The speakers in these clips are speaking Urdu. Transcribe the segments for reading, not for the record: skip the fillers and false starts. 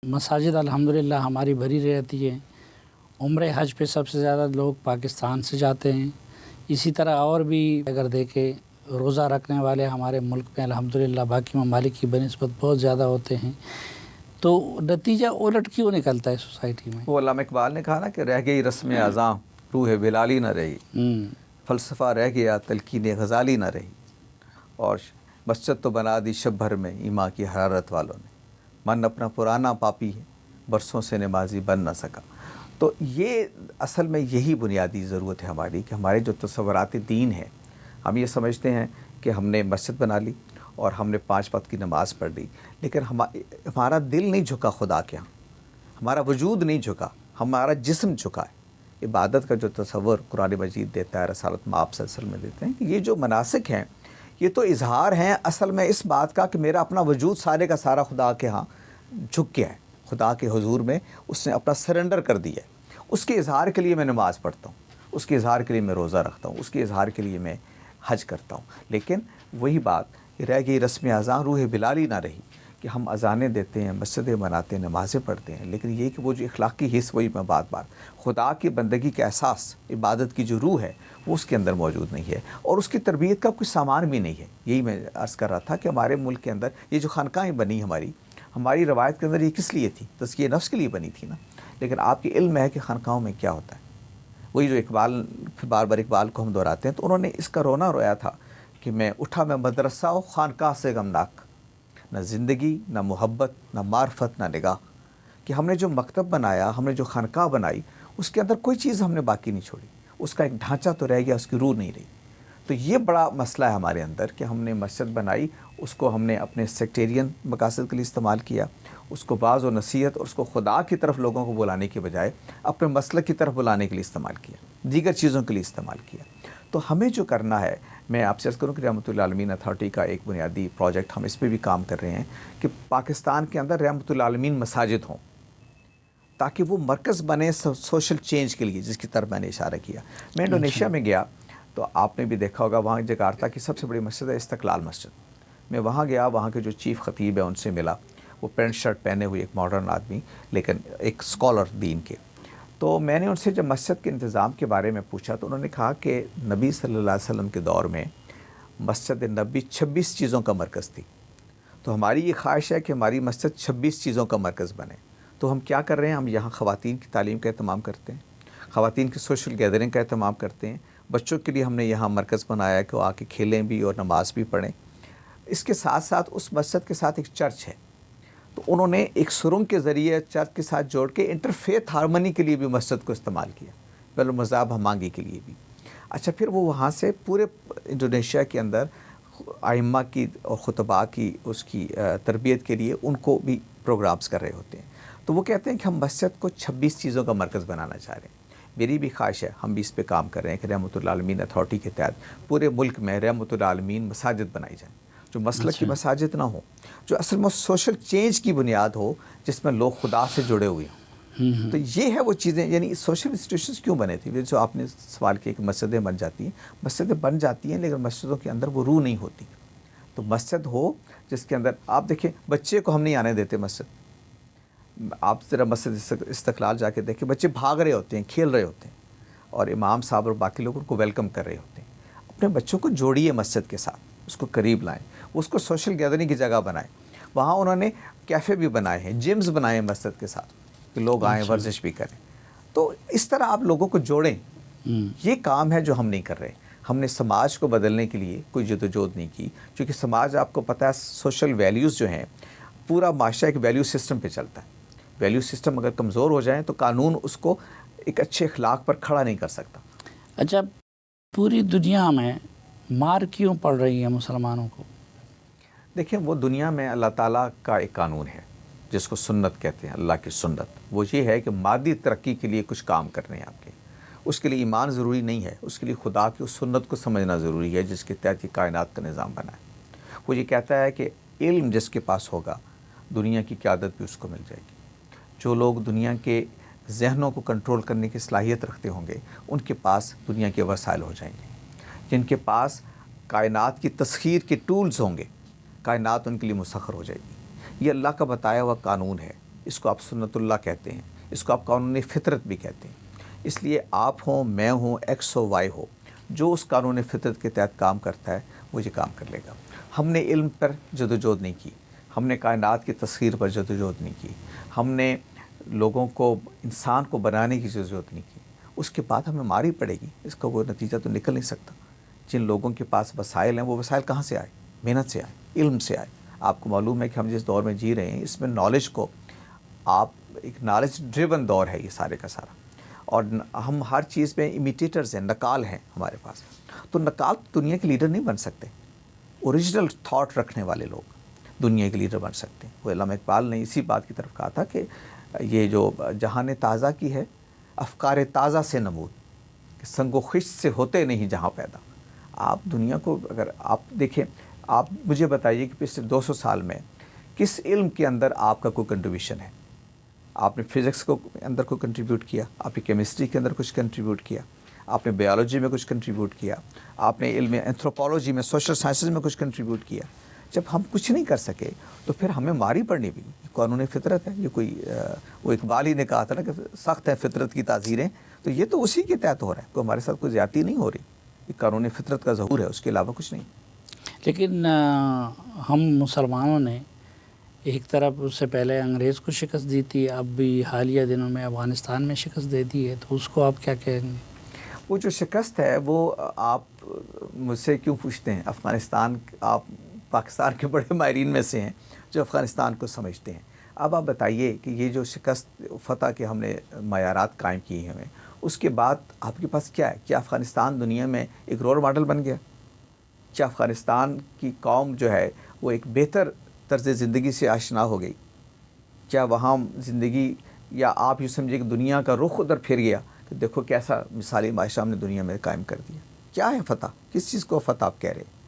مساجد الحمدللہ ہماری بھری رہتی ہے. عمرہ حج پہ سب سے زیادہ لوگ پاکستان سے جاتے ہیں. اسی طرح اور بھی اگر دیکھیں روزہ رکھنے والے ہمارے ملک میں الحمدللہ باقی ممالک کی بنسبت بہت زیادہ ہوتے ہیں. تو نتیجہ الٹ کیوں نکلتا ہے سوسائٹی میں؟ وہ علامہ اقبال نے کہا نا کہ رہ گئی رسم اذاں روح بلالی نہ رہی، فلسفہ رہ گیا تلقین غزالی نہ رہی، اور مسجد تو بنا دی شب بھر میں ایماں کی حرارت والوں نے، من اپنا پرانا پاپی ہے برسوں سے نمازی بن نہ سکا. تو یہ اصل میں یہی بنیادی ضرورت ہے ہماری کہ ہمارے جو تصورات دین ہیں، ہم یہ سمجھتے ہیں کہ ہم نے مسجد بنا لی اور ہم نے 5 وقت کی نماز پڑھ لی، لیکن ہمارا دل نہیں جھکا خدا کے ہاں، ہمارا وجود نہیں جھکا، ہمارا جسم جھکا ہے. عبادت کا جو تصور قرآن مجید دیتا ہے، رسالت مآب صلی اللہ علیہ وسلم میں دیتے ہیں کہ یہ جو مناسک ہیں یہ تو اظہار ہیں اصل میں اس بات کا کہ میرا اپنا وجود سارے کا سارا خدا کے ہاں جھک گیا ہے، خدا کے حضور میں اس نے اپنا سرنڈر کر دیا ہے. اس کے اظہار کے لیے میں نماز پڑھتا ہوں، اس کے اظہار کے لیے میں روزہ رکھتا ہوں، اس کے اظہار کے لیے میں حج کرتا ہوں. لیکن وہی بات رہ گئی رسم اذاں روح بلالی نہ رہی کہ ہم اذانیں دیتے ہیں، مسجدیں بناتے ہیں، نمازیں پڑھتے ہیں، لیکن یہ کہ وہ جو اخلاقی حص، وہی میں بات خدا کی بندگی کا احساس، عبادت کی جو روح ہے وہ اس کے اندر موجود نہیں ہے، اور اس کی تربیت کا کوئی سامان بھی نہیں ہے. یہی میں عرض کر رہا تھا کہ ہمارے ملک کے اندر یہ جو خانقاہیں بنی ہماری روایت کے اندر یہ کس لیے تھی؟ تزکیہ نفس کے لیے بنی تھی نا. لیکن آپ کے علم ہے کہ خانقاہوں میں کیا ہوتا ہے. وہی جو اقبال، بار بار اقبال کو ہم دہراتے ہیں، تو انہوں نے اس کا رونا رویا تھا کہ میں اٹھا میں مدرسہ و خانقاہ سے غمناک، نہ زندگی نہ محبت نہ معرفت نہ نگاہ. کہ ہم نے جو مکتب بنایا، ہم نے جو خانقاہ بنائی، اس کے اندر کوئی چیز ہم نے باقی نہیں چھوڑی، اس کا ایک ڈھانچہ تو رہ گیا، اس کی روح نہیں رہی. تو یہ بڑا مسئلہ ہے ہمارے اندر کہ ہم نے مسجد بنائی، اس کو ہم نے اپنے سیکٹیرین مقاصد کے لیے استعمال کیا، اس کو بعض و نصیحت اور اس کو خدا کی طرف لوگوں کو بلانے کے بجائے اپنے مسلک کی طرف بلانے کے لیے استعمال کیا، دیگر چیزوں کے لیے استعمال کیا. تو ہمیں جو کرنا ہے، میں آپ سے عرض کروں کہ رحمۃ اللہ عالمین اتھارٹی کا ایک بنیادی پروجیکٹ ہم اس پہ بھی کام کر رہے ہیں کہ پاکستان کے اندر رحمۃ اللہ عالمین مساجد ہوں، تاکہ وہ مرکز بنے سوشل چینج کے لیے، جس کی طرف میں نے اشارہ کیا. میں انڈونیشیا میں گیا تو آپ نے بھی دیکھا ہوگا، وہاں جکارتا کی سب سے بڑی مسجد ہے استقلال مسجد. میں وہاں گیا، وہاں کے جو چیف خطیب ہے ان سے ملا. وہ پینٹ شرٹ پہنے ہوئے ایک ماڈرن آدمی، لیکن ایک اسکالر دین کے. تو میں نے ان سے جب مسجد کے انتظام کے بارے میں پوچھا تو انہوں نے کہا کہ نبی صلی اللہ علیہ وسلم کے دور میں مسجد نبی 26 چیزوں کا مرکز تھی. تو ہماری یہ خواہش ہے کہ ہماری مسجد 26 چیزوں کا مرکز بنے. تو ہم کیا کر رہے ہیں؟ ہم یہاں خواتین کی تعلیم کا اہتمام کرتے ہیں، خواتین کی سوشل گیدرنگ کا اہتمام کرتے ہیں. بچوں کے لیے ہم نے یہاں مرکز بنایا کہ وہ آ کے کھیلیں بھی اور نماز بھی پڑھیں. اس کے ساتھ ساتھ اس مسجد کے ساتھ ایک چرچ ہے، تو انہوں نے ایک سرنگ کے ذریعے چرچ کے ساتھ جوڑ کے انٹرفیتھ ہارمنی کے لیے بھی مسجد کو استعمال کیا، بین المذاہب ہمانگی کے لیے بھی. اچھا، پھر وہ وہاں سے پورے انڈونیشیا کے اندر ائمہ کی اور خطباء کی اس کی تربیت کے لیے ان کو بھی پروگرامز کر رہے ہوتے ہیں. تو وہ کہتے ہیں کہ ہم مسجد کو 26 چیزوں کا مرکز بنانا چاہ رہے ہیں. میری بھی خواہش ہے، ہم بھی اس پہ کام کر رہے ہیں کہ رحمۃ اللہ عالمین اتھارٹی کے تحت پورے ملک میں رحمۃ اللہ عالمین مساجد بنائی جائیں، جو مسلک کی مساجد نہ ہوں، جو اصل میں سوشل چینج کی بنیاد ہو، جس میں لوگ خدا سے جڑے ہوئے ہوں. تو یہ ہے وہ چیزیں، یعنی سوشل انسٹیٹیوشنز کیوں بنے تھے؟ جو آپ نے سوال کیا کہ مسجدیں بن جاتی ہیں، مسجدیں بن جاتی ہیں لیکن مسجدوں کے اندر وہ روح نہیں ہوتی. تو مسجد ہو جس کے اندر آپ دیکھیں، بچے کو ہم نہیں آنے دیتے مسجد. آپ ذرا مسجد استقلال جا کے دیکھیں، بچے بھاگ رہے ہوتے ہیں، کھیل رہے ہوتے ہیں، اور امام صاحب اور باقی لوگ ان کو ویلکم کر رہے ہوتے ہیں. اپنے بچوں کو جوڑیے مسجد کے ساتھ، اس کو قریب لائیں، اس کو سوشل گیدرنگ کی جگہ بنائیں. وہاں انہوں نے کیفے بھی بنائے ہیں، جمز بنائے ہیں مسجد کے ساتھ کہ لوگ آئیں، ورزش بھی کریں. تو اس طرح آپ لوگوں کو جوڑیں. یہ کام ہے جو ہم نہیں کر رہے. ہم نے سماج کو بدلنے کے لیے کوئی جدوجہد نہیں کی، کیونکہ سماج آپ کو پتہ ہے سوشل ویلیوز جو ہیں، پورا معاشرہ ایک ویلیو سسٹم پہ چلتا ہے. ویلیو سسٹم اگر کمزور ہو جائیں تو قانون اس کو ایک اچھے اخلاق پر کھڑا نہیں کر سکتا. اچھا، پوری دنیا میں مار کیوں پڑ رہی ہے مسلمانوں کو؟ دیکھیں، وہ دنیا میں اللہ تعالیٰ کا ایک قانون ہے جس کو سنت کہتے ہیں، اللہ کی سنت. وہ یہ ہے کہ مادی ترقی کے لیے کچھ کام کرنے ہیں آپ کے، اس کے لیے ایمان ضروری نہیں ہے، اس کے لیے خدا کی اس سنت کو سمجھنا ضروری ہے جس کے تحت یہ کائنات کا نظام بنا ہے. وہ یہ کہتا ہے کہ علم جس کے پاس ہوگا دنیا کی قیادت بھی اس کو مل جائے گی. جو لوگ دنیا کے ذہنوں کو کنٹرول کرنے کی صلاحیت رکھتے ہوں گے ان کے پاس دنیا کے وسائل ہو جائیں گے. جن کے پاس کائنات کی تسخیر کے ٹولز ہوں گے، کائنات ان کے لیے مسخر ہو جائے گی. یہ اللہ کا بتایا ہوا قانون ہے. اس کو آپ سنت اللہ کہتے ہیں، اس کو آپ قانون فطرت بھی کہتے ہیں۔ اس لیے آپ ہوں، میں ہوں، ایکس ہو، وائی ہو، جو اس قانون فطرت کے تحت کام کرتا ہے وہ یہ کام کر لے گا۔ ہم نے علم پر جدوجہد نہیں کی، ہم نے کائنات کی تسخیر پر جدوجہد نہیں کی، ہم نے لوگوں کو، انسان کو بنانے کی جدوجہد نہیں کی، اس کے بعد ہمیں ماری پڑے گی، اس کا وہ نتیجہ تو نکل نہیں سکتا۔ جن لوگوں کے پاس وسائل ہیں وہ وسائل کہاں سے آئے؟ محنت سے آئے، علم سے آئے۔ آپ کو معلوم ہے کہ ہم جس دور میں جی رہے ہیں اس میں نالج کو، آپ ایک نالج ڈریون دور ہے یہ سارے کا سارا، اور ہم ہر چیز میں امیٹیٹرز ہیں، نقال ہیں ہمارے پاس۔ تو نقال دنیا کے لیڈر نہیں بن سکتے، اوریجنل تھاٹ رکھنے والے لوگ دنیا کے لیڈر بن سکتے ہیں۔ وہ علامہ اقبال نے اسی بات کی طرف کہا تھا کہ یہ جو جہاں نے تازہ کی ہے افکار تازہ سے نمود، کہ سنگ و خشت سے ہوتے نہیں جہاں پیدا۔ آپ دنیا کو اگر آپ دیکھیں، آپ مجھے بتائیے کہ پچھلے 200 سال میں کس علم کے اندر آپ کا کوئی کنٹریبیوشن ہے؟ آپ نے فزکس کو اندر کوئی کنٹریبیوٹ کیا، آپ نے کیمسٹری کے اندر کچھ کنٹریبیوٹ کیا، آپ نے بیالوجی میں کچھ کنٹریبیوٹ کیا، آپ نے علم اینتھروپولوجی میں، سوشل سائنسز میں کچھ کنٹریبیوٹ کیا۔ جب ہم کچھ نہیں کر سکے تو پھر ہمیں ماری پڑنی بھی، قانون فطرت ہے یہ کوئی وہ اقبال ہی نے کہا تھا نا کہ سخت ہے فطرت کی تعزیریں، تو یہ تو اسی کے تحت ہو رہا ہے، کوئی ہمارے ساتھ کوئی زیادتی نہیں ہو رہی، یہ قانون فطرت کا ظہور ہے، اس کے علاوہ کچھ نہیں۔ لیکن ہم مسلمانوں نے ایک طرف اس سے پہلے انگریز کو شکست دی تھی، اب بھی حالیہ دنوں میں افغانستان میں شکست دے دی ہے، تو اس کو آپ کیا کہیں گے؟ وہ جو شکست ہے وہ آپ مجھ سے کیوں پوچھتے ہیں؟ افغانستان، آپ پاکستان کے بڑے ماہرین میں سے ہیں جو افغانستان کو سمجھتے ہیں۔ اب آپ بتائیے کہ یہ جو شکست فتح کے ہم نے معیارات قائم کیے ہیں، اس کے بعد آپ کے پاس کیا ہے؟ کیا افغانستان دنیا میں ایک رول ماڈل بن گیا؟ کیا افغانستان کی قوم جو ہے وہ ایک بہتر طرز زندگی سے آشنا ہو گئی؟ کیا وہاں زندگی، یا آپ یہ سمجھے کہ دنیا کا رخ ادھر پھر گیا کہ دیکھو کیسا مثالی معاشرہ ہم نے دنیا میں قائم کر دیا؟ کیا ہے فتح؟ کس چیز کو فتح آپ کہہ رہے ہیں؟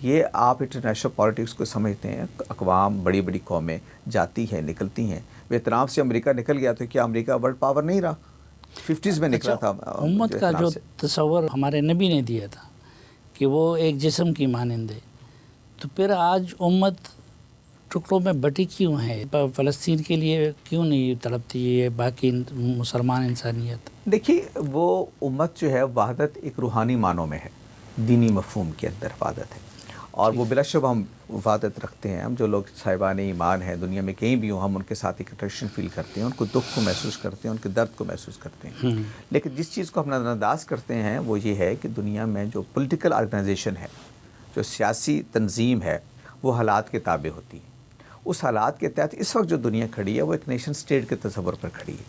یہ آپ انٹرنیشنل پالیٹکس کو سمجھتے ہیں، اقوام، بڑی بڑی قومیں جاتی ہیں، نکلتی ہیں۔ ویتنام سے امریکہ نکل گیا تو کیا امریکہ ورلڈ پاور نہیں رہا؟ 50s میں نکلا تھا۔ امت کا جو تصور ہمارے نبی نے دیا تھا کہ وہ ایک جسم کی مانند ہے، تو پھر آج امت ٹکڑوں میں بٹی کیوں ہے؟ فلسطین کے لیے کیوں نہیں تڑپتی ہے باقی مسلمان انسانیت؟ دیکھیے، وہ امت جو ہے وحدت ایک روحانی معنوں میں ہے، دینی مفہوم کے اندر وحدت ہے، اور وہ بلا شبہ ہم وحدت رکھتے ہیں۔ ہم جو لوگ صاحبان ایمان ہیں دنیا میں کہیں بھی ہوں، ہم ان کے ساتھ ایک اٹریکشن فیل کرتے ہیں، ان کو دکھ کو محسوس کرتے ہیں، ان کے درد کو محسوس کرتے ہیں۔ لیکن جس چیز کو ہم نظر انداز کرتے ہیں وہ یہ ہے کہ دنیا میں جو پولیٹیکل آرگنائزیشن ہے، جو سیاسی تنظیم ہے، وہ حالات کے تابع ہوتی ہے۔ اس حالات کے تحت اس وقت جو دنیا کھڑی ہے وہ ایک نیشن سٹیٹ کے تصور پر کھڑی ہے،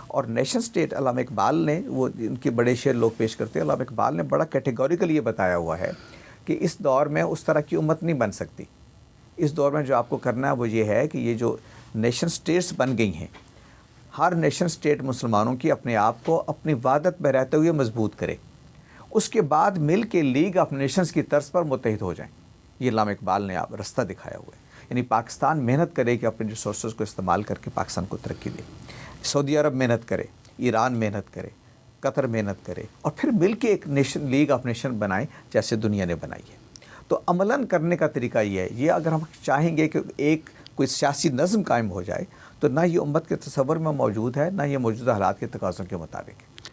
اور نیشن سٹیٹ علامہ اقبال نے، وہ ان کے بڑے شعر لوگ پیش کرتے ہیں، علامہ اقبال نے بڑا کیٹیگوریکل یہ بتایا ہوا ہے کہ اس دور میں اس طرح کی امت نہیں بن سکتی۔ اس دور میں جو آپ کو کرنا ہے وہ یہ ہے کہ یہ جو نیشن سٹیٹس بن گئی ہیں، ہر نیشن سٹیٹ مسلمانوں کی اپنے آپ کو اپنی وحدت میں رہتے ہوئے مضبوط کرے، اس کے بعد مل کے لیگ آف نیشنز کی طرز پر متحد ہو جائیں۔ یہ علامہ اقبال نے آپ رستہ دکھایا ہوا ہے۔ یعنی پاکستان محنت کرے کہ اپنے ریسورسز کو استعمال کر کے پاکستان کو ترقی دے، سعودی عرب محنت کرے، ایران محنت کرے، قطر محنت کرے، اور پھر مل کے ایک نیشن، لیگ آف نیشن بنائیں جیسے دنیا نے بنائی ہے۔ تو عملاً کرنے کا طریقہ یہ ہے، یہ اگر ہم چاہیں گے کہ ایک کوئی سیاسی نظم قائم ہو جائے تو نہ یہ امت کے تصور میں موجود ہے، نہ یہ موجودہ حالات کے تقاضوں کے مطابق ہے۔